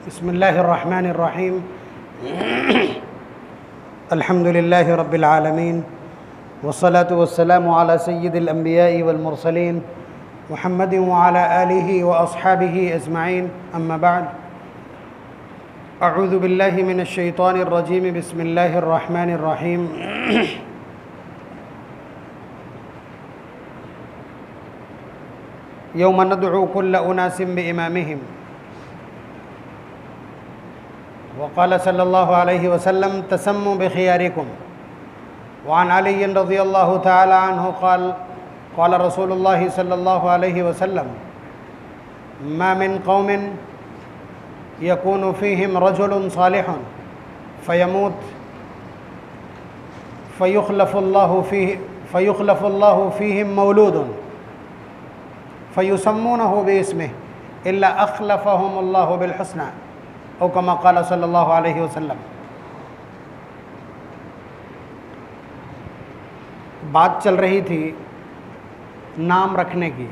बिस्मिल्लाहिर्रहमानिर्रहीम अल्हम्दुलिल्लाहि रब्बिल आलमीन वस्सलातु वस्सलामु अला सय्यिदिल अंबिया'i वल मुरसलीन मुहम्मदिन व अला आलिहि व अस्हाबिहि अजमईन अम्मा बअद अऊज़ु बिल्लाहि मिनश शैतानिर रजीम बिस्मिल्लाहिर्रहमानिर्रहीम यौम नदउ कुल्ल उनासिम बिइमामिहिम वक़ाल सल्लल्लाहु अलैहि वसल्लम तसम्मु बिखियारिकुम वअन अली रज़ियल्लाहु तआला अन्हु क़ाल क़ाल रसूलुल्लाहि सल्लल्लाहु अलैहि वसल्लम मा मिन क़ौमिन यकूनु फ़ीहिम रजुलुन सालिहुन फ़यमूत फ़युख़्लफ़ुल्लाहु फ़ीहिम मौलूदुन फ़युसम्मूनहु बिइस्मिहि इल्ला अख़्लफ़हुमुल्लाहु बिलहुस्ना औ कमा क़ाल सल्लल्लाहु अलैहि वसल्लम। बात चल रही थी नाम रखने की,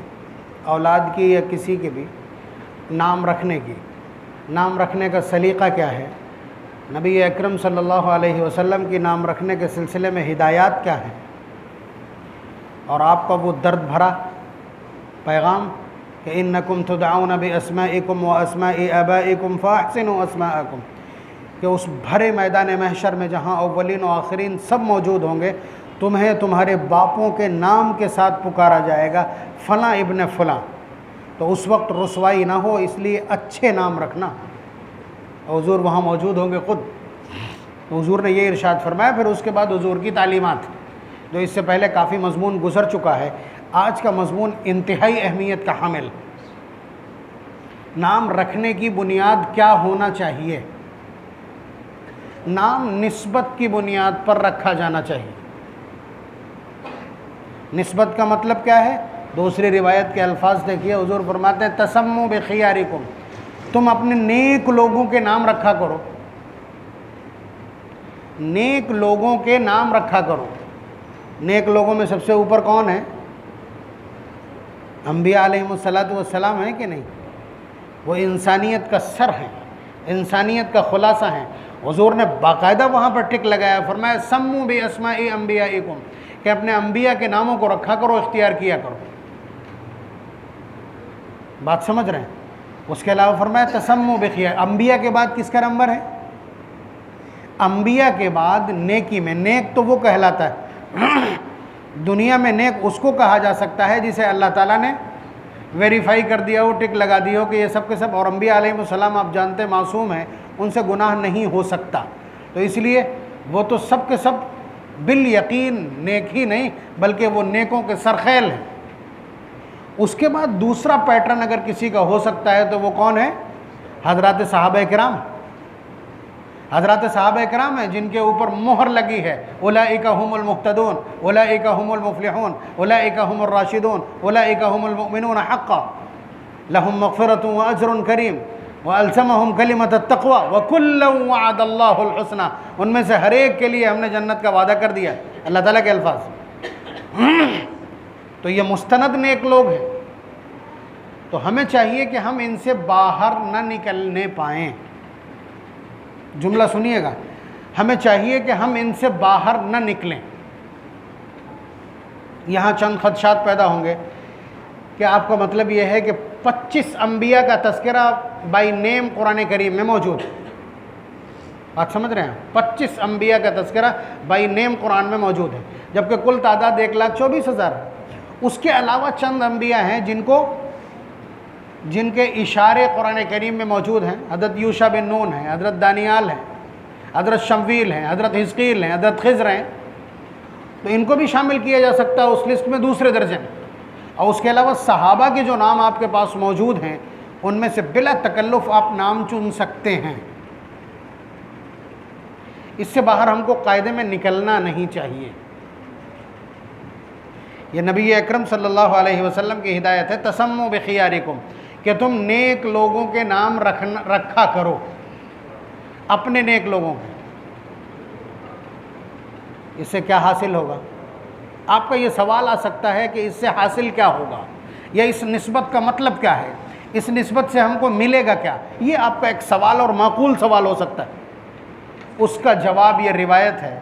औलाद की या किसी के भी नाम रखने की। नाम रखने का सलीक़ा क्या है, नबी अकरम सल्लल्लाहु अलैहि वसल्लम की नाम रखने के सिलसिले में हिदायत क्या है, और आपका वो दर्द भरा पैगाम कि इन्नकुम तुदऔन बिअस्माइकुम व अस्माइ आबाइकुम फ़अहसिनु अस्माअकुम, कि उस भरे मैदान महशर में जहाँ अव्वलीन व आखिरीन सब मौजूद होंगे, तुम्हें तुम्हारे बापों के नाम के साथ पुकारा जाएगा, फ़लाँ इब्न फ़लाँ। तो उस वक्त रुसवाई ना हो, इसलिए अच्छे नाम रखना। हुज़ूर वहाँ मौजूद होंगे ख़ुद, तो हुज़ूर ने ये इरशाद फरमाया। फिर उसके बाद हुज़ूर की तालीमात, जो इससे पहले काफ़ी मज़मून गुज़र चुका है। आज का मज़मून इंतहाई अहमियत का हामिल। नाम रखने की बुनियाद क्या होना चाहिए? नाम निस्बत की बुनियाद पर रखा जाना चाहिए। निस्बत का मतलब क्या है? दूसरी रिवायत के अल्फाज देखिए, हुज़ूर फरमाते हैं तसम्मु बिखियारिकुम, तुम अपने नेक लोगों के नाम रखा करो। नेक लोगों के नाम रखा करो। नेक लोगों में सबसे ऊपर कौन है? अंबिया अलैहिमुस्सलातु वस्सलाम है कि नहीं? वो इंसानियत का सर है, इंसानियत का खुलासा है। हुज़ूर ने बाकायदा वहाँ पर टिक लगाया, फरमाया सम्मु बिअस्माइ अंबियाइकुम, कि अपने अंबिया के नामों को रखा करो, इख्तियार किया करो। बात समझ रहे हैं? उसके अलावा फरमाया तसम्मु बिखियार। अंबिया के बाद किसका नंबर है? अंबिया के बाद नेकी में, नेक तो वो कहलाता है दुनिया में नेक उसको कहा जा सकता है जिसे अल्लाह ताला ने वेरीफाई कर दिया हो, टिक लगा दिया हो कि ये सब के सब। और अंबिया अलैहिस्सलाम आप जानते मासूम हैं, उनसे गुनाह नहीं हो सकता, तो इसलिए वो तो सब के सब बिल यकीन नेक ही नहीं, बल्कि वो नेकों के सरखेल हैं। उसके बाद दूसरा पैटर्न अगर किसी का हो सकता है तो वो कौन है? हज़रात सहाबा किराम। हज़रात सहाबा किराम हैं जिनके ऊपर मोहर लगी है, उलाइका हुमुल मुहतदून, उलाइका हुमुल मुफ़लिहून, उलाइका हुमुर राशिदून, उलाइका हुमुल मुमिनून हक़्क़ा, लहुम मग़फ़िरतुन व अज्रुन करीम व अल्ज़महुम कलिमतत तक़वा व कुल्लन वअदल्लाहुल हुस्ना। उनमें से हर एक के लिए हमने जन्नत का वादा कर दिया, अल्लाह ताला के अल्फाज। तो ये मुस्तनद नेक लोग हैं, तो हमें चाहिए कि हम इनसे बाहर न निकलने पाएँ। जुमला सुनिएगा, हमें चाहिए कि हम इनसे बाहर न निकलें। यहाँ चंद खदशात पैदा होंगे कि आपका मतलब यह है कि 25 अंबिया का तस्करा बाई नेम कुरान करीम में मौजूद है। आप समझ रहे हैं? 25 अंबिया का तस्करा बाई नेम कुरान में मौजूद है, जबकि कुल तादाद 1,24,000 है। उसके अलावा चंद अंबिया हैं जिनके इशारे कुरान करीम में मौजूद हैं। हज़रत यूशा बिन नून हैं, हज़रत दानियाल हैं, हज़रत शमवील हैं, हज़रत हिज़कील हैं, हज़रत खिज़र हैं। तो इनको भी शामिल किया जा सकता है उस लिस्ट में दूसरे दर्जे में। और उसके अलावा सहाबा के जो नाम आपके पास मौजूद हैं, उनमें से बिला तकल्लुफ़ आप नाम चुन सकते हैं। इससे बाहर हमको कायदे में निकलना नहीं चाहिए। ये नबी अकरम सल्लल्लाहु अलैहि वसल्लम की हिदायत है, तसम्मु बिखियारिकुम, कि तुम नेक लोगों के नाम रखा करो, अपने नेक लोगों के। इससे क्या हासिल होगा? आपका ये सवाल आ सकता है कि इससे हासिल क्या होगा, या इस निस्बत का मतलब क्या है। इस निस्बत से हमको मिलेगा क्या? ये आपका एक सवाल और माकूल सवाल हो सकता है। उसका जवाब ये रिवायत है,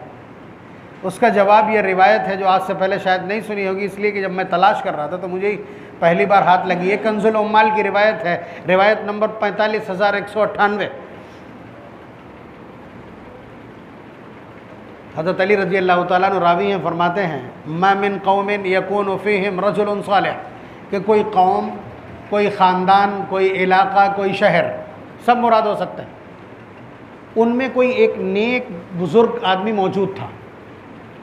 उसका जवाब ये रिवायत है जो आज से पहले शायद नहीं सुनी होगी, इसलिए कि जब मैं तलाश कर रहा था तो मुझे ही पहली बार हाथ लगी। ये कंजुल उम्माल की रिवायत है, रिवायत नंबर 45,198। हज़रत अली रज़ी अल्लाह तआला अन्हु रावी हैं, फरमाते हैं मा मिन कौमिन यकूनु फ़ीहिम रजुलुन सालिह, कि कोई कौम, कोई ख़ानदान, कोई इलाका, कोई शहर, सब मुराद हो सकता है, उनमें कोई एक नेक बुज़ुर्ग आदमी मौजूद था,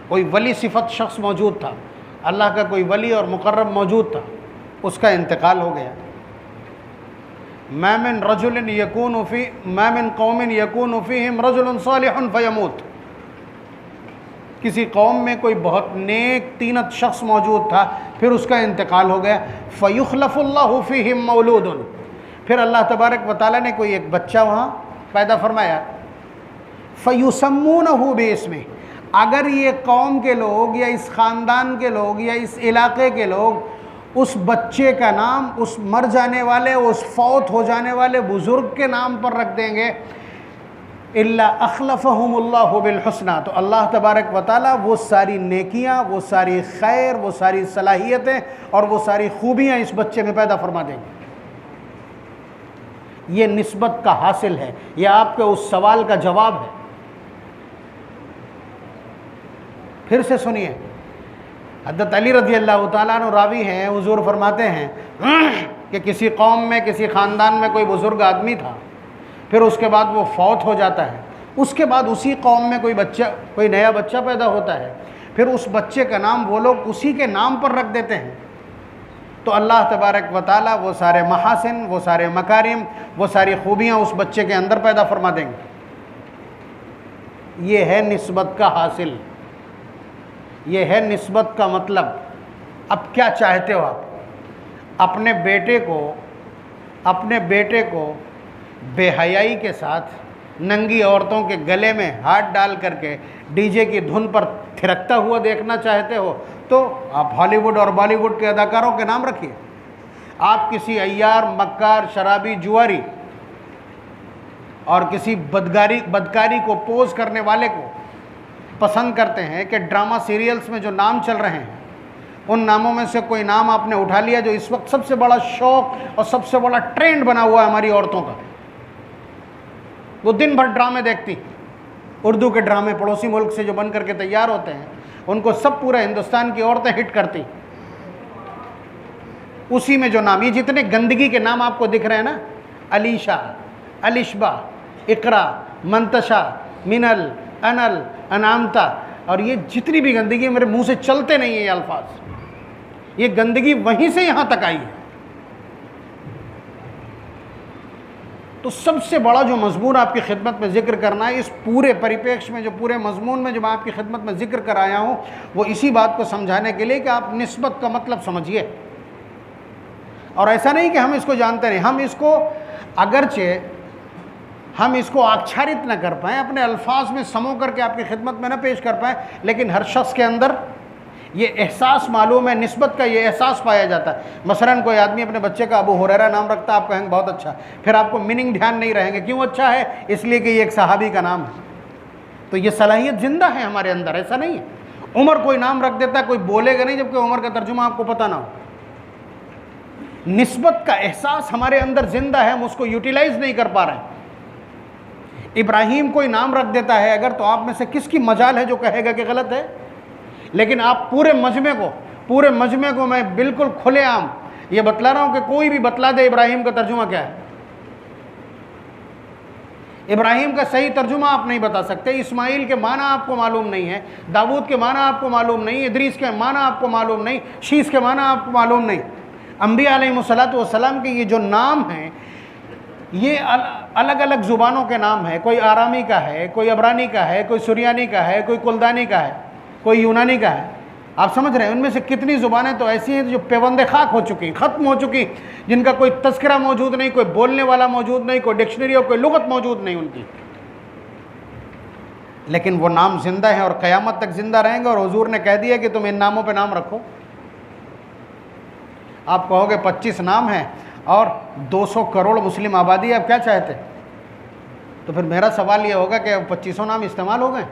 कोई वली सिफत शख्स मौजूद था, अल्लाह का कोई वली और मुकर्रब मौजूद था, उसका इंतकाल हो गया। मा मिन रजुलिन यकूनु फ़ी मा मिन कौमिन यकूनु फ़ीहिम रजुलुन सालिहुन फ़यमूत, किसी कौम में कोई बहुत नेक तीनत शख्स मौजूद था, फिर उसका इंतकाल हो गया। फ़युख़्लफ़ुल्लाहु फ़ीहिम मौलूदुन, फिर अल्लाह तबारक व तआला ने कोई एक बच्चा वहाँ पैदा फरमाया। फ़युसम्मूनहु बिस्मिही, अगर ये कौम के लोग या इस ख़ानदान के लोग या इस इलाके के लोग उस बच्चे का नाम उस मर जाने वाले, उस फौत हो जाने वाले बुज़ुर्ग के नाम पर रख देंगे, इल्ला अख़लफ़हुमुल्लाहु बिलहुस्ना, तो अल्लाह तबारक व तआला वो सारी नेकियां, वो सारी खैर, वो सारी सलाहियतें और वो सारी खूबियां इस बच्चे में पैदा फरमा देंगे। ये निस्बत का हासिल है, यह आपके उस सवाल का जवाब है। फिर से सुनिए, हज़रत अली रज़ी अल्लाह तआला अन्हु रावी हैं, हुज़ूर फरमाते हैं कि किसी कौम में, किसी ख़ानदान में कोई बुज़ुर्ग आदमी था, फिर उसके बाद वो फौत हो जाता है, उसके बाद उसी कौम में कोई बच्चा, कोई नया बच्चा पैदा होता है, फिर उस बच्चे का नाम वो लोग उसी के नाम पर रख देते हैं, तो अल्लाह तबारक व तआला वो सारे महासिन, वो सारे मकारिम, वो सारी खूबियाँ उस बच्चे के अंदर पैदा फरमा देंगे। ये है निस्बत का हासिल, ये है निस्बत का मतलब। अब क्या चाहते हो आप? अपने बेटे को बेहयाई के साथ नंगी औरतों के गले में हाथ डाल करके डीजे की धुन पर थिरकता हुआ देखना चाहते हो तो आप हॉलीवुड और बॉलीवुड के अदाकारों के नाम रखिए। आप किसी अय्यार, मक्कार, शराबी, जुआरी और किसी बदकारी को पोज करने वाले को पसंद करते हैं कि ड्रामा सीरियल्स में जो नाम चल रहे हैं उन नामों में से कोई नाम आपने उठा लिया जो इस वक्त सबसे बड़ा शौक और सबसे बड़ा ट्रेंड बना हुआ है हमारी औरतों का। वो दिन भर ड्रामे देखती, उर्दू के ड्रामे पड़ोसी मुल्क से जो बन करके तैयार होते हैं उनको सब पूरे हिंदुस्तान की औरतें हिट करती। उसी में जो नाम, ये जितने गंदगी के नाम आपको दिख रहे हैं ना, अलीशा, अलिशबा, इकरा, मंतशा, मिनल, अनल, अनामता, और ये जितनी भी गंदगी, मेरे मुंह से चलते नहीं है ये अल्फाज, ये गंदगी वहीं से यहाँ तक आई है। तो सबसे बड़ा जो मजमून आपकी खिदमत में जिक्र करना है, इस पूरे परिप्रेक्ष्य में, जो पूरे मजमून में जो मैं आपकी खिदमत में जिक्र कर आया हूँ, वो इसी बात को समझाने के लिए कि आप निस्बत का मतलब समझिए। और ऐसा नहीं कि हम इसको जानते नहीं, हम इसको अगरचे हम इसको आच्छादित न कर पाएँ, अपने अल्फाज में समो करके आपकी खिदमत में न पेश कर पाएँ, लेकिन हर शख्स के अंदर ये एहसास मालूम है, निस्बत का ये एहसास पाया जाता है। मसलन कोई आदमी अपने बच्चे का अबू हुरैरा नाम रखता है, आप कहेंगे बहुत अच्छा, फिर आपको मीनिंग ध्यान नहीं रहेंगे, क्यों अच्छा है? इसलिए कि ये एक सहाबी का नाम है। तो ये सलाहियत जिंदा है हमारे अंदर, ऐसा नहीं है। उमर कोई नाम रख देता है, कोई बोलेगा नहीं जबकि उमर का तर्जुमा आपको पता ना हो। निस्बत का एहसास हमारे अंदर जिंदा है, हम उसको यूटिलाइज नहीं कर पा रहे हैं। इब्राहिम कोई नाम रख देता है अगर, तो आप में से किसकी मजाल है जो कहेगा कि गलत है? लेकिन आप पूरे मजमे को मैं बिल्कुल खुलेआम ये बतला रहा हूं कि कोई भी बतला दे इब्राहिम का तर्जुमा क्या है। इब्राहिम का सही तर्जुमा आप नहीं बता सकते, इस्माइल के माना आपको मालूम नहीं है, दाऊद के माना आपको मालूम नहीं, इदरीस के माना आपको मालूम नहीं, शीस के माना आपको मालूम नहीं। अंबिया अलैहिमुस्सलातु वस्सलाम के ये जो नाम हैं, ये अलग अलग ज़ुबानों के नाम है। कोई आरामी का है, कोई अबरानी का है, कोई सुरियानी का है, कोई कुल्दानी का है, कोई यूनानी का है। आप समझ रहे हैं? उनमें से कितनी ज़ुबानें तो ऐसी हैं जो पेवंदे खाक हो चुकी, ख़त्म हो चुकी, जिनका कोई तस्करा मौजूद नहीं, कोई बोलने वाला मौजूद नहीं, कोई डिक्शनरी और कोई लुगत मौजूद नहीं उनकी। लेकिन वो नाम जिंदा है और क़यामत तक जिंदा रहेंगे। और हुजूर ने कह दिया कि तुम इन नामों पे नाम रखो। आप कहोगे 25 नाम हैं और 200 करोड़ मुस्लिम आबादी, आप क्या चाहते? तो फिर मेरा सवाल ये होगा कि 2500 नाम इस्तेमाल हो गए।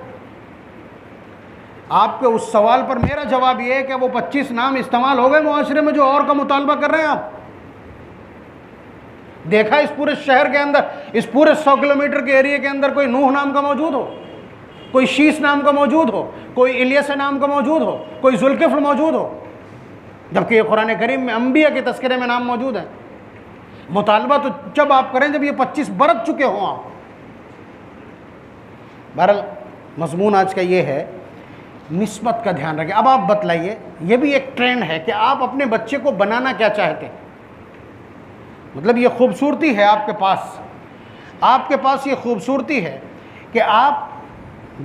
आपके उस सवाल पर मेरा जवाब ये है कि वो 25 नाम इस्तेमाल हो गए मुआशरे में जो और का मुतालबा कर रहे हैं। आप देखा इस पूरे शहर के अंदर, इस पूरे 100 किलोमीटर के एरिया के अंदर कोई नूह नाम का मौजूद हो, कोई शीश नाम का मौजूद हो, कोई इलियस नाम का मौजूद हो, कोई जुल्किफ्ल मौजूद हो, जबकि ये कुरान करीम में अंबिया के तस्करे में नाम मौजूद है। मुतालबा तो जब आप करें जब ये 25 बरत चुके हों आप। बहरहाल मजमून आज का ये है, निस्बत का ध्यान रखें। अब आप बतलाइए, ये भी एक ट्रेंड है कि आप अपने बच्चे को बनाना क्या चाहते हैं। मतलब ये खूबसूरती है आपके पास ये खूबसूरती है कि आप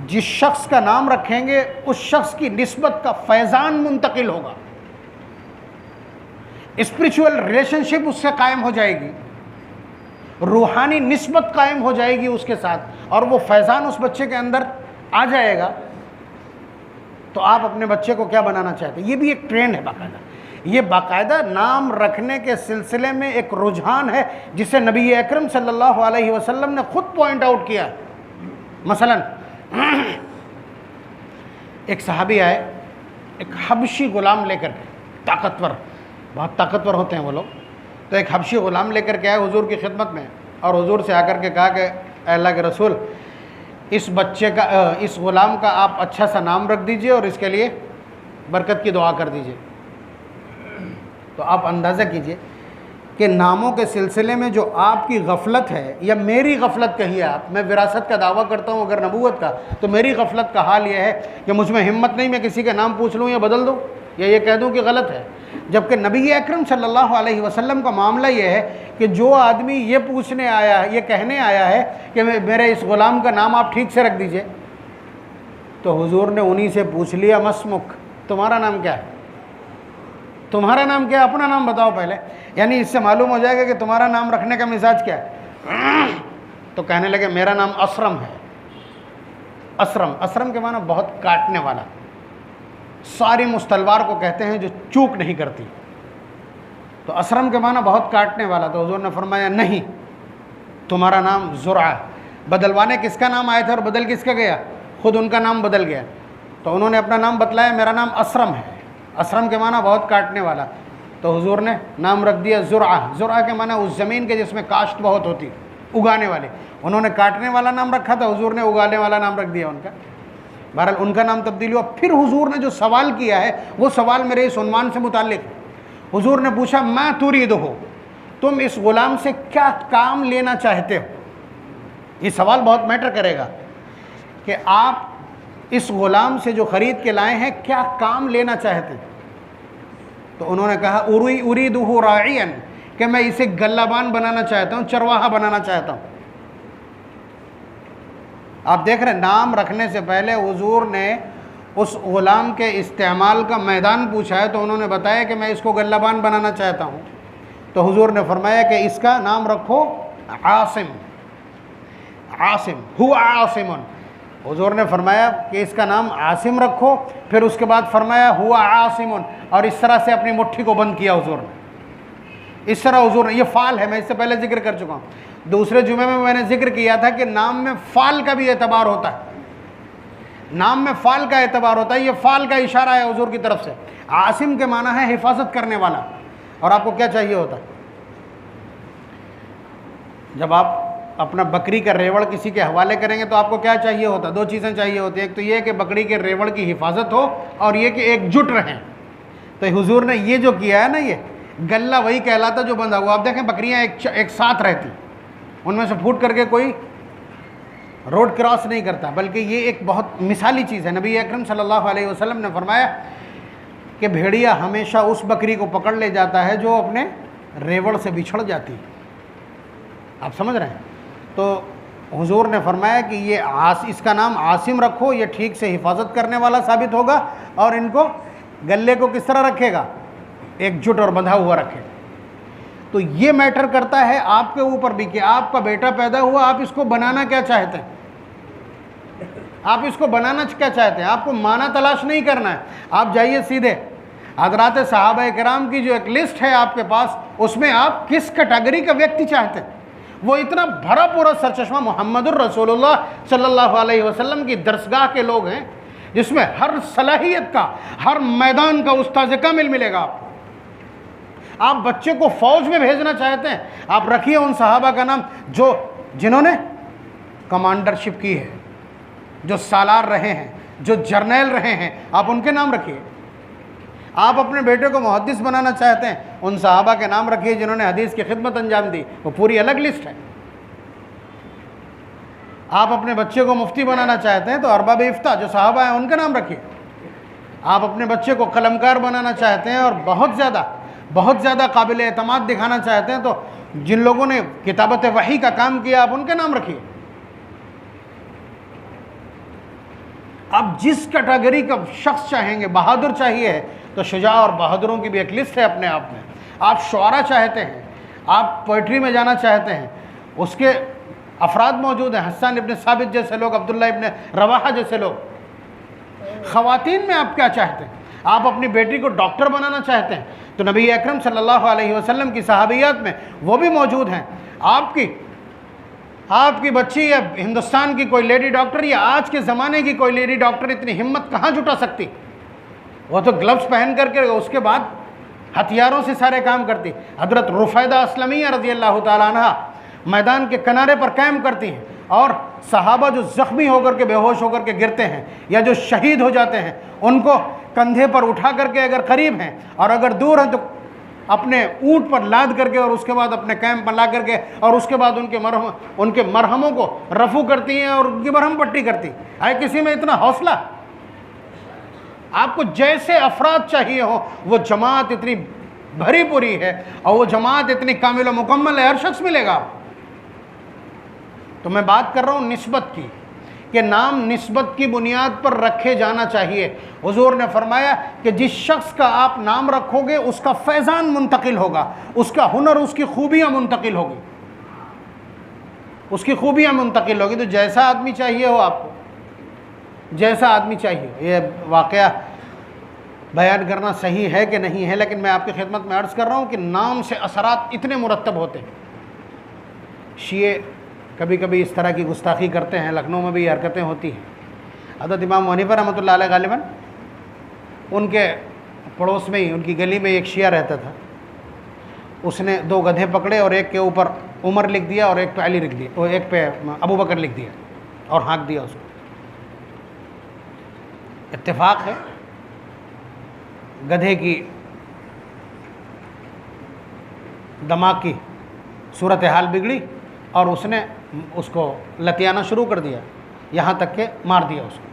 जिस शख्स का नाम रखेंगे उस शख्स की निस्बत का फैज़ान मुंतकिल होगा, स्पिरिचुअल रिलेशनशिप उससे कायम हो जाएगी, रूहानी निस्बत कायम हो जाएगी उसके साथ, और वो फैज़ान उस बच्चे के अंदर आ जाएगा। तो आप अपने बच्चे को क्या बनाना चाहते हैं? ये भी एक ट्रेंड है बाकायदा। ये बाकायदा नाम रखने के सिलसिले में एक रुझान है जिसे नबी अकरम सल्लल्लाहु अलैहि वसल्लम ने खुद पॉइंट आउट किया। मसलन एक सहाबी आए एक हबशी गुलाम लेकर के, ताकतवर, बहुत ताकतवर होते हैं वो लोग। तो एक हबशी गुलाम लेकर के आए हुजूर की खिदमत में, और हुजूर से आकर के कहा कि अल्लाह के रसूल, इस बच्चे का, इस गुलाम का आप अच्छा सा नाम रख दीजिए और इसके लिए बरकत की दुआ कर दीजिए। तो आप अंदाज़ा कीजिए कि नामों के सिलसिले में जो आपकी गफलत है, या मेरी गफलत कहिए आप, मैं विरासत का दावा करता हूँ अगर नबूवत का, तो मेरी गफलत का हाल ये है कि मुझ में हिम्मत नहीं मैं किसी के नाम पूछ लूँ या बदल दूँ या ये कह दूँ कि गलत है। जबकि नबी अकरम सल्लल्लाहु अलैहि वसल्लम का मामला ये है कि जो आदमी ये पूछने आया है, ये कहने आया है कि मेरे इस ग़ुलाम का नाम आप ठीक से रख दीजिए, तो हुजूर ने उन्हीं से पूछ लिया, मसमुक, तुम्हारा नाम क्या है? तुम्हारा नाम क्या है? अपना नाम बताओ पहले, यानी इससे मालूम हो जाएगा कि तुम्हारा नाम रखने का मिजाज क्या है। तो कहने लगे मेरा नाम असरम है। असरम, असरम के माना बहुत काटने वाला, सारी मुस्तलवार को कहते हैं जो चूक नहीं करती। तो असरम के माना बहुत काटने वाला। तो हुजूर ने फरमाया नहीं, तुम्हारा नाम ज़ुरआ। बदलवाने किसका नाम आया था और बदल किसका गया? खुद उनका नाम बदल गया। तो उन्होंने अपना नाम बतलाया, मेरा नाम असरम है। असरम के माना बहुत काटने वाला। तो हुजूर ने नाम रख दिया ज़ुरआ। ज़ुरआ के माना उस ज़मीन के जिसमें काश्त बहुत होती, उगाने वाले। उन्होंने काटने वाला नाम रखा था, हुजूर ने उगाने वाला नाम रख दिया उनका। बहरहाल उनका नाम तब्दील हुआ। फिर हुजूर ने जो सवाल किया है वो सवाल मेरे इस उन्वान से मुताल्लिक़। हुजूर ने पूछा, मा तुरीदुहु, तुम इस ग़ुलाम से क्या काम लेना चाहते हो? ये सवाल बहुत मैटर करेगा कि आप इस ग़ुलाम से जो ख़रीद के लाए हैं क्या काम लेना चाहते हैं। तो उन्होंने कहा, उरीदुहु राइयन, कि मैं इसे गल्लाबान बनाना चाहता हूँ, चरवाहा बनाना चाहता हूँ। आप देख रहे हैं, नाम रखने से पहले हुजूर ने उस ग़ुलाम के इस्तेमाल का मैदान पूछा है, तो उन्होंने बताया कि मैं इसको गल्लाबान बनाना चाहता हूँ। तो हुजूर ने फरमाया कि इसका नाम रखो आसिम। आसिम हुआ आसिमुन, हुजूर ने फरमाया कि इसका नाम आसिम रखो। फिर उसके बाद फरमाया हुआ आसिमुन, और इस तरह से अपनी मुट्ठी को बंद किया हुजूर ने। इस तरह हुजूर ने, ये फ़ाल है, मैं इससे पहले जिक्र कर चुका हूँ। दूसरे जुमे में मैंने जिक्र किया था कि नाम में फ़ाल का भी एतबार होता है, नाम में फ़ाल का एतबार होता है। ये फ़ाल का इशारा है हुजूर की तरफ से। आसिम के माना है हिफाजत करने वाला। और आपको क्या चाहिए होता है जब आप अपना बकरी का रेवड़ किसी के हवाले करेंगे तो आपको क्या चाहिए होता? दो चीज़ें चाहिए होती हैं। एक तो ये कि बकरी के रेवड़ की हिफाजत हो, और ये कि एकजुट रहें। तो हुजूर ने ये जो किया है ना, ये गल्ला वही कहलाता जो बंधा हुआ। आप देखें बकरियां एक साथ रहती, उनमें से फूट करके कोई रोड क्रॉस नहीं करता, बल्कि ये एक बहुत मिसाली चीज़ है। नबी अकरम सल्लल्लाहु अलैहि वसल्लम ने फरमाया कि भेड़िया हमेशा उस बकरी को पकड़ ले जाता है जो अपने रेवड़ से बिछड़ जाती है। आप समझ रहे हैं? तो हुजूर ने फरमाया कि ये इसका नाम आसिम रखो, ये ठीक से हिफाजत करने वाला साबित होगा, और इनको गले को किस तरह रखेगा? एकजुट और बंधा हुआ रखे। तो ये मैटर करता है आपके ऊपर भी कि आपका बेटा पैदा हुआ, आप इसको बनाना क्या चाहते हैं? आप इसको बनाना क्या चाहते हैं? आपको माना तलाश नहीं करना है। आप जाइए सीधे, हज़रात सहाबा किराम की जो एक लिस्ट है आपके पास, उसमें आप किस कैटेगरी का व्यक्ति चाहते हैं? वो इतना भरा पूरा सरचश्मा मोहम्मदुर रसूलुल्लाह सल्लल्लाहु अलैहि वसल्लम की दरसगाह के लोग हैं, जिसमें हर सलाहियत का, हर मैदान का उस्ताद कामिल मिलेगा आपको। आप बच्चे को फौज में भेजना चाहते हैं, आप रखिए उन सहाबा का नाम जिन्होंने कमांडरशिप की है, जो सालार रहे हैं, जो जर्नैल रहे हैं, आप उनके नाम रखिए। आप अपने बेटे को मुहद्दिस बनाना चाहते हैं, उन सहाबा के नाम रखिए जिन्होंने हदीस की खिदमत अंजाम दी, वो पूरी अलग लिस्ट है। आप अपने बच्चे को मुफ्ती बनाना चाहते हैं तो अरबाब इफ्ता जो सहाबा हैं उनका नाम रखिए। आप अपने बच्चे को कलमकार बनाना चाहते हैं और बहुत ज़्यादा काबिल एतमाद दिखाना चाहते हैं तो जिन लोगों ने किताबत वही का काम किया, आप उनके नाम रखिए। आप जिस कैटेगरी का शख्स चाहेंगे, बहादुर चाहिए है तो शुजा और बहादुरों की भी एक लिस्ट है अपने आप में। आप शुआरा चाहते हैं, आप पोइट्री में जाना चाहते हैं, उसके अफराद मौजूद हैं, हसन इब्न साबित जैसे लोग, अब्दुल्ला इब्न रवाहा जैसे लोग। ख़वातीन में आप क्या चाहते हैं? आप अपनी बेटी को डॉक्टर बनाना चाहते हैं तो नबी अकरम सल्लल्लाहु अलैहि वसल्लम की सहाबियात में वो भी मौजूद हैं। आपकी बच्ची या हिंदुस्तान की कोई लेडी डॉक्टर या आज के ज़माने की कोई लेडी डॉक्टर इतनी हिम्मत कहाँ जुटा सकती? वो तो ग्लव्स पहन करके उसके बाद हथियारों से सारे काम करती। हज़रत रुफैदा अस्लमिया रज़ी अल्लाह ताला अन्हा मैदान के किनारे पर कायम करती हैं, और सहाबा जो ज़ख्मी होकर के, बेहोश होकर के गिरते हैं या जो शहीद हो जाते हैं, उनको कंधे पर उठा करके, अगर करीब हैं और अगर दूर हैं तो अपने ऊँट पर लाद करके और उसके बाद अपने कैंप पर ला करके और उसके बाद उनके मरहमों को रफू करती हैं और उनकी मरहम पट्टी करती है। किसी में इतना हौसला? आपको जैसे अफराद चाहिए हो, वो जमात इतनी भरी पूरी है और वो जमात इतनी कामिल व मुकम्मल है, हर शख्स मिलेगा आपको। तो मैं बात कर रहा हूँ निस्बत की, कि नाम निस्बत की बुनियाद पर रखे जाना चाहिए। हुजूर ने फरमाया कि जिस शख्स का आप नाम रखोगे उसका फैज़ान मुंतकिल होगा, उसका हुनर, उसकी खूबियाँ मुंतकिल होगी, उसकी खूबियाँ मुंतकिल होगी। तो जैसा आदमी चाहिए हो आपको, जैसा आदमी चाहिए। ये वाक़या बयान करना सही है कि नहीं है, लेकिन मैं आपकी खिदमत में अर्ज़ कर रहा हूँ कि नाम से असरात इतने मुरतब होते हैं। शिये कभी कभी इस तरह की गुस्ताखी करते हैं, लखनऊ में भी हरकतें होती हैं। हज़रत इमाम अबू हनीफा रहमतुल्लाह अलैह गालिबन उनके पड़ोस में ही, उनकी गली में एक शिया रहता था। उसने 2 गधे पकड़े और एक के ऊपर उमर लिख दिया और एक पे अली लिख दिया, और एक पे अबू बकर लिख दिया और हाँक दिया उसको। इत्तेफाक है, गधे की दिमाग की सूरत हाल बिगड़ी और उसने उसको लतियाना शुरू कर दिया, यहाँ तक के मार दिया उसको,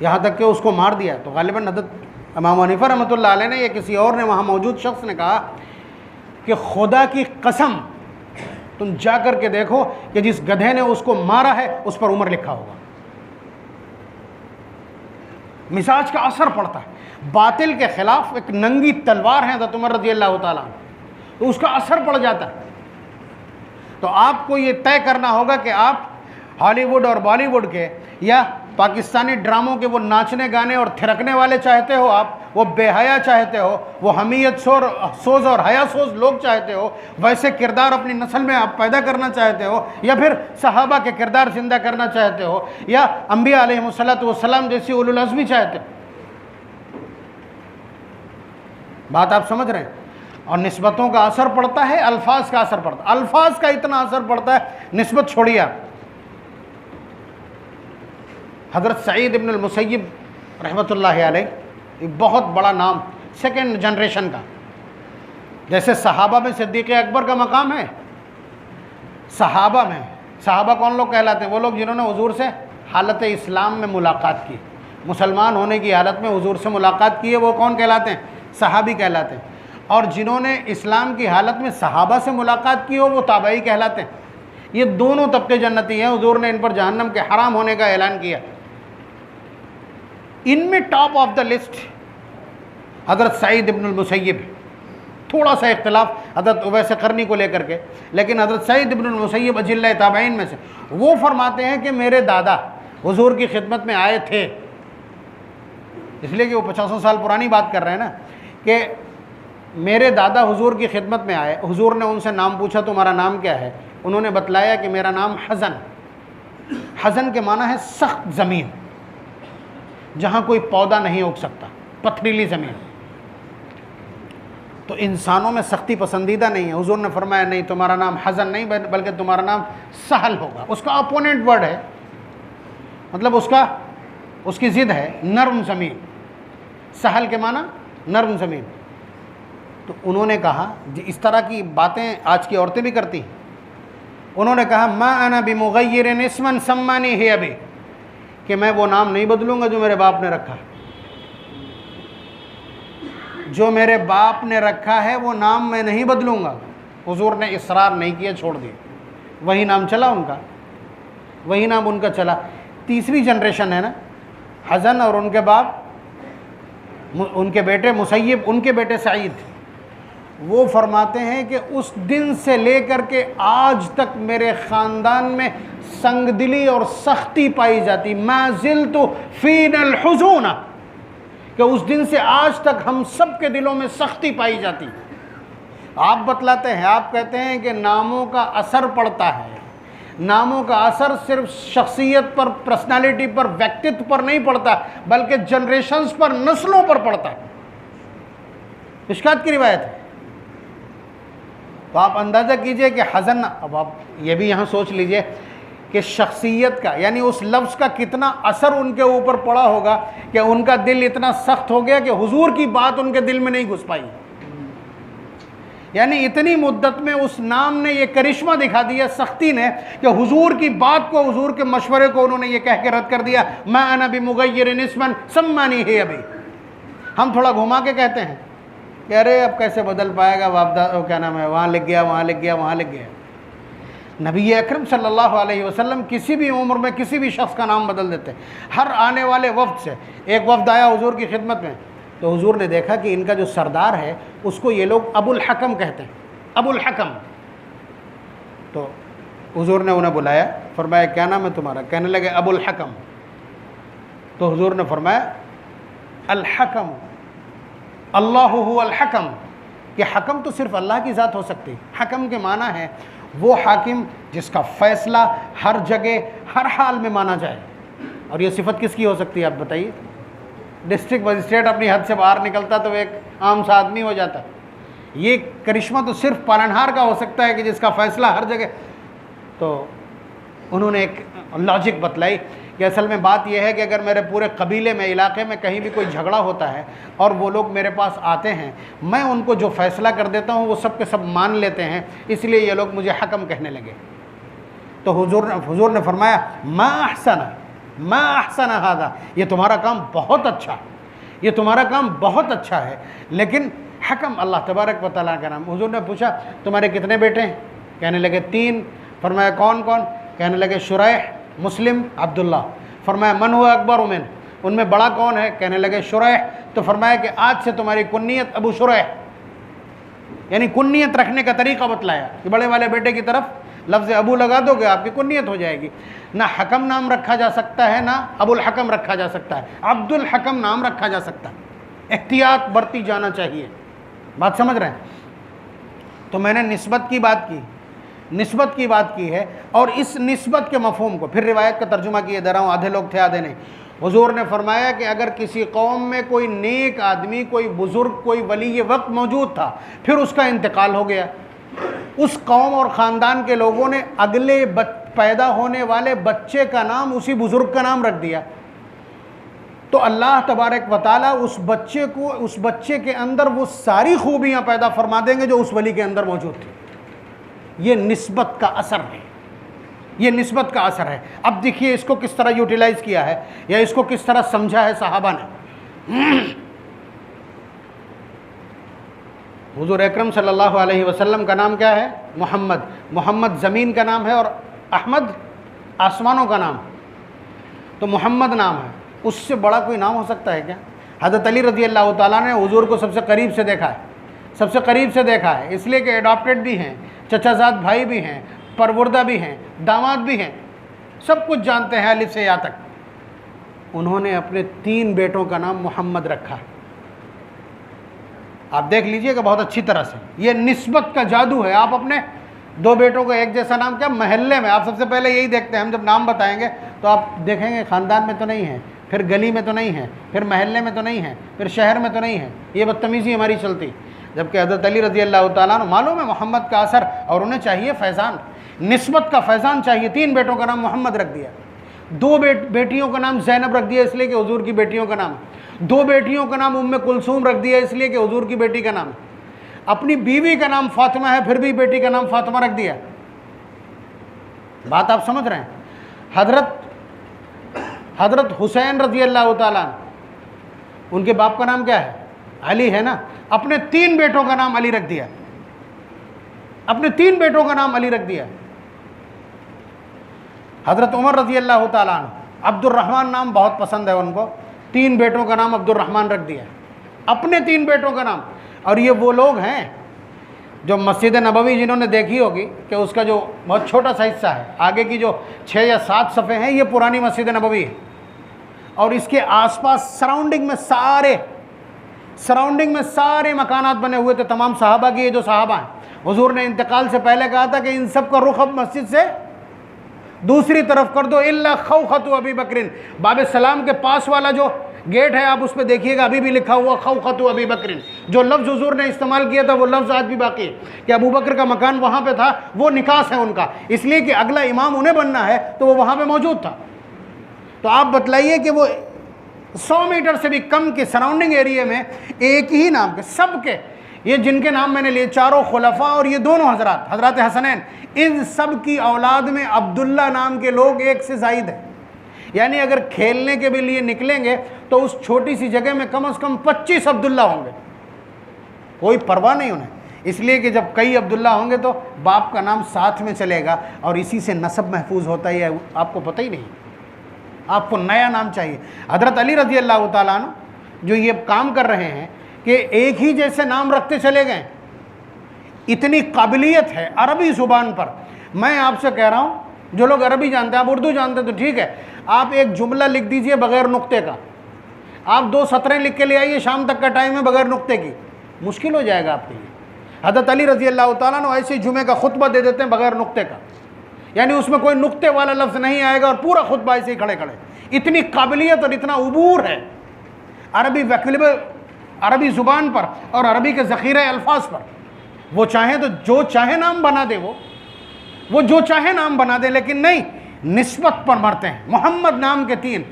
यहाँ तक के उसको मार दिया। तो गालिबन हज़रत इमाम हनीफा रहमतुल्लाह अलैह ने या किसी और ने, वहाँ मौजूद शख्स ने कहा कि खुदा की कसम तुम जा कर के देखो कि जिस गधे ने उसको मारा है उस पर उमर लिखा होगा। मिजाज का असर पड़ता है। बातिल के ख़िलाफ़ एक नंगी तलवार है हज़रत उमर रज़ी अल्लाह ताला, तो उसका असर पड़ जाता है। तो आपको ये तय करना होगा कि आप हॉलीवुड और बॉलीवुड के या पाकिस्तानी ड्रामों के वो नाचने गाने और थिरकने वाले चाहते हो, आप वो बेहया चाहते हो, वो हमीयत सोज और हया सोज लोग चाहते हो, वैसे किरदार अपनी नस्ल में आप पैदा करना चाहते हो, या फिर सहाबा के किरदार जिंदा करना चाहते हो, या अम्बिया अलैहिमुस्सलातु वस्सलाम जैसी उलुल अज़्मी चाहते हो। बात आप समझ रहे हैं? और निस्बतों का असर पड़ता है, अल्फाज का असर पड़ता है। अल्फाज का इतना असर पड़ता है, निस्बत छोड़िए आप। हज़रत सईद इब्न अल-मुसय्यब रहमतुल्लाहि अलैह एक बहुत बड़ा नाम, सेकेंड जनरेशन का। जैसे सहाबा में सिद्दीक़ अकबर का मकाम है, सहाबा में, सहाबा कौन लोग कहलाते हैं? वो लोग जिन्होंने हुजूर से हालत इस्लाम में मुलाकात की, मुसलमान होने की हालत में हुजूर से मुलाकात की है, वो कौन कहलाते हैं? सहाबी कहलाते हैं। और जिन्होंने इस्लाम की हालत में सहाबा से मुलाकात की हो वो ताबई कहलाते हैं। ये दोनों तबके जन्नती हैं। हुजूर ने इन पर जहन्नम के हराम होने का ऐलान किया। इनमें टॉप ऑफ द लिस्ट हज़रत सईद इब्न अल-मुसय्यब। थोड़ा सा इख्तिलाफ हज़रत उवैस करनी को लेकर के, लेकिन हज़रत सईद इब्न अल-मुसय्यब अजिल्ला ताबईन में से, वो फरमाते हैं कि मेरे दादा हुजूर की खिदमत में आए थे इसलिए कि वो 50 साल पुरानी बात कर रहे हैं ना, कि मेरे दादा हुजूर की खिदमत में आए, हुजूर ने उनसे नाम पूछा तुम्हारा नाम क्या है, उन्होंने बतलाया कि मेरा नाम हज़न। हज़न के माना है सख्त ज़मीन, जहाँ कोई पौधा नहीं उग सकता, पथरीली ज़मीन। तो इंसानों में सख्ती पसंदीदा नहीं है। हुजूर ने फरमाया नहीं, तुम्हारा नाम हज़न नहीं बल्कि तुम्हारा नाम सहल होगा। उसका अपोनेंट वर्ड है, मतलब उसकी ज़िद है नर्म ज़मीन। सहल के माना नर्म ज़मीन। तो उन्होंने कहा, इस तरह की बातें आज की औरतें भी करती हैं। उन्होंने कहा मा अना बिमुग़य्यिरिन इस्मन सम्मानी है अभी, कि मैं वो नाम नहीं बदलूँगा जो मेरे बाप ने रखा। जो मेरे बाप ने रखा है वो नाम मैं नहीं बदलूँगा। हुजूर ने इसरार नहीं किया, छोड़ दिया, वही नाम चला उनका, वही नाम उनका चला। तीसरी जनरेशन है ना हज़न, और उनके बाप, उनके बेटे मुसय्यब, उनके बेटे सईद। वो फरमाते हैं कि उस दिन से लेकर के आज तक मेरे ख़ानदान में संगदिली और सख्ती पाई जाती। माजिल तो फ़ीनल हुज़ूना, कि उस दिन से आज तक हम सब के दिलों में सख्ती पाई जाती। आप बतलाते हैं, आप कहते हैं कि नामों का असर पड़ता है। नामों का असर सिर्फ शख्सियत पर, पर्सनालिटी पर, व्यक्तित्व पर नहीं पड़ता, बल्कि जनरेशन्स पर, नस्लों पर पड़ता है। मिशकात की रिवायत है। तो आप अंदाज़ा कीजिए कि हज़न, अब आप ये भी यहाँ सोच लीजिए कि शख्सियत का, यानी उस लफ्ज़ का कितना असर उनके ऊपर पड़ा होगा कि उनका दिल इतना सख्त हो गया कि हुजूर की बात उनके दिल में नहीं घुस पाई। यानी इतनी मुद्दत में उस नाम ने ये करिश्मा दिखा दिया, सख्ती ने, कि हुजूर की बात को, हुजूर के मशवरे को उन्होंने ये कह के रद्द कर दिया, मा अना बिमुग़य्यिरिन इस्मन सम्मानी है अभी। हम थोड़ा घुमा के कहते हैं कि अरे अब कैसे बदल पाएगा, वापदा क्या नाम है, वहाँ लिख गया, वहाँ लिख गया, वहाँ लिख गया। नबी अकरम सल्लल्लाहु अलैहि वसल्लम किसी भी उम्र में किसी भी शख्स का नाम बदल देते। हर आने वाले वफ्द से, एक वफ्द आया हुजूर की खिदमत में, तो हुजूर ने देखा कि इनका जो सरदार है उसको ये लोग अबुल हकम कहते हैं, अबुल हकम। तो हुजूर ने उन्हें बुलाया, फरमाया क्या नाम है तुम्हारा? कहने लगे अबुल हकम। तो हुजूर ने फरमाया अल हकम अल्लाहु हुवल हकम, कि हकम तो सिर्फ अल्लाह की ज़ात हो सकती है। हकम के माना है वो हाकिम जिसका फ़ैसला हर जगह हर हाल में माना जाए। और ये सिफत किसकी हो सकती है आप बताइए? डिस्ट्रिक्ट मजिस्ट्रेट अपनी हद से बाहर निकलता तो एक आम सा आदमी हो जाता। ये करिश्मा तो सिर्फ पालनहार का हो सकता है कि जिसका फ़ैसला हर जगह। तो उन्होंने एक लॉजिक बतलाई कि असल में बात यह है कि अगर मेरे पूरे कबीले में, इलाके में कहीं भी कोई झगड़ा होता है और वो लोग मेरे पास आते हैं, मैं उनको जो फ़ैसला कर देता हूँ वो सब के सब मान लेते हैं, इसलिए ये लोग मुझे हकम कहने लगे। तो हुजूर ने फरमाया मा अहसन हादा, ये तुम्हारा काम बहुत अच्छा, ये तुम्हारा काम बहुत अच्छा है, लेकिन हकम अल्लाह तबारक व तआला का नाम। हुजूर ने पूछा तुम्हारे कितने बेटे हैं? कहने लगे 3। फरमाया कौन कौन? कहने लगे शुरैह, मुस्लिम, अब्दुल्ला। फरमाया मन हुआ अकबर उमिन, उनमें बड़ा कौन है? कहने लगे शुरैह। तो फरमाया कि आज से तुम्हारी कुन्नियत अबू शुरैह, यानी कुन्नियत रखने का तरीक़ा बतलाया कि बड़े वाले बेटे की तरफ लफ्ज़ अबू लगा दोगे आपकी कुन्नियत हो जाएगी। ना हकम नाम रखा जा सकता है, ना अबुल हकम रखा जा सकता है, अब्दुल हकम नाम रखा जा सकता है। एहतियात बरती जाना चाहिए। बात समझ रहे हैं? तो मैंने निस्बत की बात की है, और इस निस्बत के मफ़हूम को फिर रिवायत का तर्जुमा किए दे रहा हूँ, आधे लोग थे आधे नहीं। हुजूर ने फरमाया कि अगर किसी कौम में कोई नेक आदमी, कोई बुज़ुर्ग, कोई वली वक्त मौजूद था, फिर उसका इंतकाल हो गया, उस कौम और ख़ानदान के लोगों ने अगले पैदा होने वाले बच्चे का नाम उसी बुज़ुर्ग का नाम रख दिया, तो अल्लाह तबारक व तआला उस बच्चे के अंदर वो सारी खूबियाँ पैदा फरमा देंगे जो उस वली के अंदर मौजूद थी। ये निस्बत का असर है, ये निस्बत का असर है। अब देखिए इसको किस तरह यूटिलाइज़ किया है, या इसको किस तरह समझा है सहाबा ने। हुजूर अकरम सल्लल्लाहु अलैहि वसल्लम का नाम क्या है? मोहम्मद। मोहम्मद ज़मीन का नाम है और अहमद आसमानों का नाम। तो मोहम्मद नाम है, उससे बड़ा कोई नाम हो सकता है क्या? हज़रत अली रज़ी अल्लाह ताला ने हुजूर को सबसे करीब से देखा है, सबसे करीब से देखा है, इसलिए कि एडॉप्टेड भी हैं, चचाजाद भाई भी हैं, परवुर्दा भी हैं, दामाद भी हैं, सब कुछ जानते हैं अलिफ से या तक। उन्होंने अपने 3 बेटों का नाम मोहम्मद रखा। आप देख लीजिएगा बहुत अच्छी तरह से, ये निस्बत का जादू है। आप अपने 2 बेटों का एक जैसा नाम, क्या महल्ले में आप सबसे पहले यही देखते हैं, हम जब नाम बताएंगे तो आप देखेंगे ख़ानदान में तो नहीं है, फिर गली में तो नहीं है, फिर महल्ले में तो नहीं है, फिर शहर में तो नहीं है। ये बदतमीज़ी हमारी चलती। जबकि हज़रत अली रज़ी अल्लाह ताला अन्हु, मालूम है मोहम्मद का असर, और उन्हें चाहिए फैज़ान, निस्बत का फैज़ान चाहिए। 3 बेटों का नाम मोहम्मद रख दिया। 2 बेटियों का नाम ज़ैनब रख दिया इसलिए कि हुजूर की बेटियों का नाम। 2 बेटियों का नाम उम्मे कुलसूम रख दिया इसलिए कि हुजूर की बेटी का नाम। अपनी बीवी का नाम फातिमा है, फिर भी बेटी का नाम फातिमा रख दिया। बात आप समझ रहे हैं। हजरत हुसैन रज़ी अल्लाह ताला अन्हु, उनके बाप का नाम क्या है? अली है ना। अपने 3 बेटों का नाम अली रख दिया। अपने 3 बेटों का नाम अली रख दिया। हजरत उमर रज़ी अल्लाह ताला अन्हु, अब्दुर्रहमान नाम बहुत पसंद है उनको, 3 बेटों का नाम अब्दुर्रहमान रख दिया, अपने 3 बेटों का नाम। और ये वो लोग हैं जो मस्जिद नबवी जिन्होंने देखी होगी कि उसका जो बहुत छोटा सा हिस्सा है, आगे की जो 6 या 7 सफ़े हैं, ये पुरानी मस्जिद नबवी है। और इसके आसपास सराउंडिंग में सारे मकानात बने हुए थे तमाम सहाबा की। ये जो सहाबा हैं, हुजूर ने इंतकाल से पहले कहा था कि इन सब का रुख अब मस्जिद से दूसरी तरफ कर दो, इल्ला खौखतु अबी बकरिन। बाब सलाम के पास वाला जो गेट है, आप उस पर देखिएगा अभी भी लिखा हुआ खौखतु अबी बकरिन। जो लफ्ज़ हुजूर ने इस्तेमाल किया था वो लफ्ज़ आज भी बाकी है कि अबू बकर का मकान वहाँ पे था। वो निकास है उनका, इसलिए कि अगला इमाम उन्हें बनना है तो वो वहाँ पे मौजूद था। तो आप बतलाइए कि वो 100 मीटर से भी कम के सराउंडिंग एरिया में एक ही नाम के सबके, ये जिनके नाम मैंने लिए, चारों खुलफा और ये दोनों हजरत हसनैन, इन सब की औलाद में अब्दुल्ला नाम के लोग 1 से ज़ायद है। यानी अगर खेलने के भी लिए निकलेंगे तो उस छोटी सी जगह में कम से कम 25 अब्दुल्ला होंगे, कोई परवाह नहीं उन्हें। इसलिए कि जब कई अब्दुल्ला होंगे तो बाप का नाम साथ में चलेगा और इसी से नसब महफूज होता ही है, आपको पता ही नहीं। आपको नया नाम चाहिए। हज़रत अली रज़ी अल्लाह ताला अन्हु जो ये काम कर रहे हैं कि एक ही जैसे नाम रखते चले गए, इतनी काबिलियत है अरबी ज़ुबान पर। मैं आपसे कह रहा हूँ, जो लोग अरबी जानते हैं, आप उर्दू जानते हैं तो ठीक है, आप एक जुमला लिख दीजिए बग़ैर नुक्ते का, आप 2 सतरें लिख के ले आइए, शाम तक का टाइम है, बग़ैर नुक्ते की, मुश्किल हो जाएगा आपके लिए। हज़रत अली रज़ी अल्लाह ताला अन्हु ऐसे जुमे का खुतबा दे देते हैं बग़ैर नुक्ते का, यानी उसमें कोई नुक्ते वाला लफ्ज़ नहीं आएगा और पूरा खुतबा ऐसे ही खड़े खड़े। इतनी काबिलियत और इतना उबूर है अरबी वैकल्बे, अरबी ज़ुबान पर और अरबी के ज़ख़ीरे अल्फाज पर। वो चाहे तो जो चाहे नाम बना दे, वो जो चाहे नाम बना दे, लेकिन नहीं, निस्बत पर मरते हैं। मोहम्मद नाम के 3,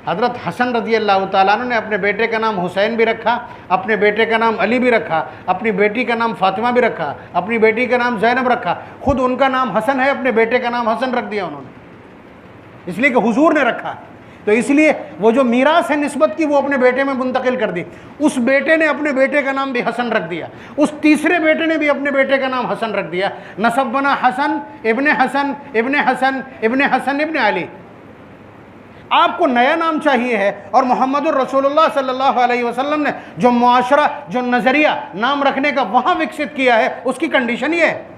हज़रत हसन रज़ी अल्लाह ताला अन्हु ने अपने बेटे का नाम हुसैन भी रखा, अपने बेटे का नाम अली भी रखा, अपनी बेटी का नाम फातिमा भी रखा, अपनी बेटी का नाम ज़ैनब रखा, खुद उनका नाम हसन है, अपने बेटे का नाम हसन रख दिया उन्होंने, इसलिए कि हुजूर ने रखा। तो इसलिए वो जो मीरास है निस्बत की, वो अपने बेटे में मुंतकिल कर दी। उस बेटे ने अपने बेटे का नाम भी हसन रख दिया, उस तीसरे बेटे ने भी अपने बेटे का नाम हसन रख दिया। नसब बना हसन इब्ने हसन इब्ने हसन इब्ने हसन इब्ने अली। आपको नया नाम चाहिए है, और मोहम्मदुर रसूलुल्लाह सल्लल्लाहु अलैहि वसल्लम ने जो मुआशरा, जो नज़रिया नाम रखने का वहाँ विकसित किया है, उसकी कंडीशन ये है।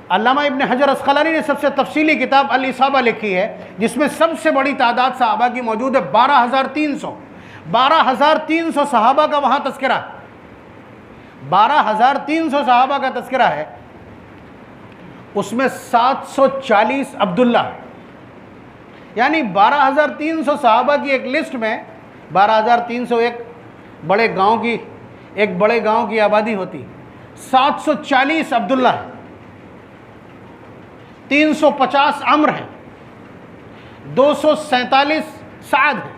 अल्लामा इब्न हजर अस्क़लानी ने सबसे तफसीली किताब अल इसाबा लिखी है, जिसमें सबसे बड़ी तादाद सहाबा की मौजूद है, 12,300 सहाबा का वहाँ तस्करा, 12,300 सहाबा का तस्करा है। उसमें 740 अब्दुल्ला, यानी 12,300 सहाबा की एक लिस्ट में 12,300 एक बड़े गांव की आबादी होती, 740 अब्दुल्ला है, 350 अम्र हैं, 247 साद हैं,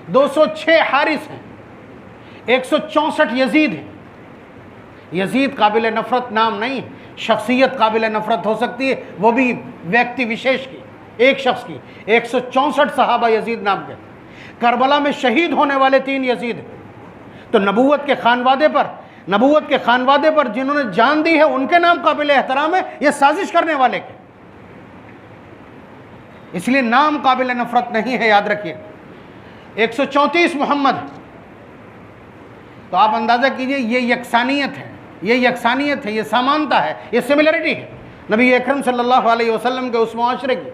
206 हारिस हैं, 164 यजीद हैं। यजीद काबिल नफ़रत नाम नहीं, शख्सियत काबिल नफ़रत हो सकती है, वो भी व्यक्ति विशेष की, एक शख्स की। 164 सहाबा यजीद नाम के। करबला में शहीद होने वाले 3 यजीद। तो नबूवत के खानवादे पर जिन्होंने जान दी है, उनके नाम काबिल एहतराम है, ये साजिश करने वाले के। इसलिए नाम काबिल नफ़रत नहीं है, याद रखिए। 134 मोहम्मद। तो आप अंदाज़ा कीजिए, ये यकसानियत है, ये समानता है, ये सिमिलरिटी है नबी अकरम सल्लल्लाहु अलैहि वसल्लम के उस मुआशरे की।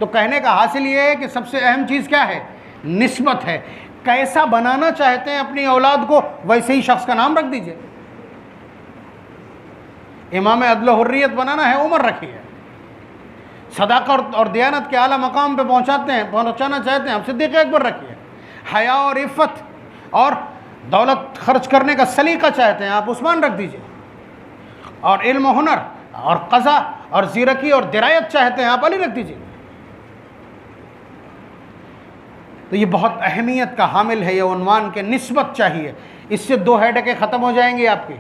तो कहने का हासिल ये है कि सबसे अहम चीज़ क्या है? निस्बत है। कैसा बनाना चाहते हैं अपनी औलाद को, वैसे ही शख्स का नाम रख दीजिए। इमाम अदल हुर्रियत बनाना है, उमर रखिए। सदाकत और दियानत के आला मकाम पे पहुंचाना चाहते हैं, आप सिद्दीक़ अकबर रखिए। हया और इफ़्फ़त और दौलत खर्च करने का सलीका चाहते हैं, आप उस्मान रख दीजिए। और इल्म, हुनर और क़ज़ा और ज़ीरकी और दिरायत चाहते हैं, आप अली रख दीजिए। तो ये बहुत अहमियत का हामिल है ये उन्वान के। निस्बत चाहिए, इससे दो हेडेकें ख़त्म हो जाएंगी आपकी।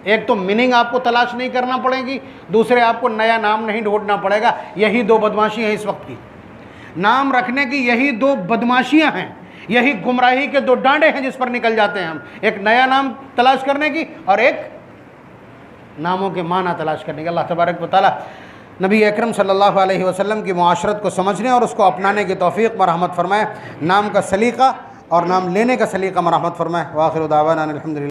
एक तो मीनिंग आपको तलाश नहीं करना पड़ेगी, दूसरे आपको नया नाम नहीं ढूंढना पड़ेगा। यही दो बदमाशी हैं इस वक्त की, नाम रखने की यही दो बदमाशियां हैं, यही गुमराही के दो डांडे हैं जिस पर निकल जाते हैं हम। एक नया नाम तलाश करने की और एक नामों के माना तलाश करने की। अल्लाह तबारक व तआला नबी अकरम सल्लल्लाहु अलैहि वसल्लम की मुआशरत को समझने और उसको अपनाने की तौफीक मरहमत फरमाए। नाम का सलीका और नाम लेने का सलीका मरहमत फरमाए। व आखिर दावाना अनिल हम्दुलिल्लाह।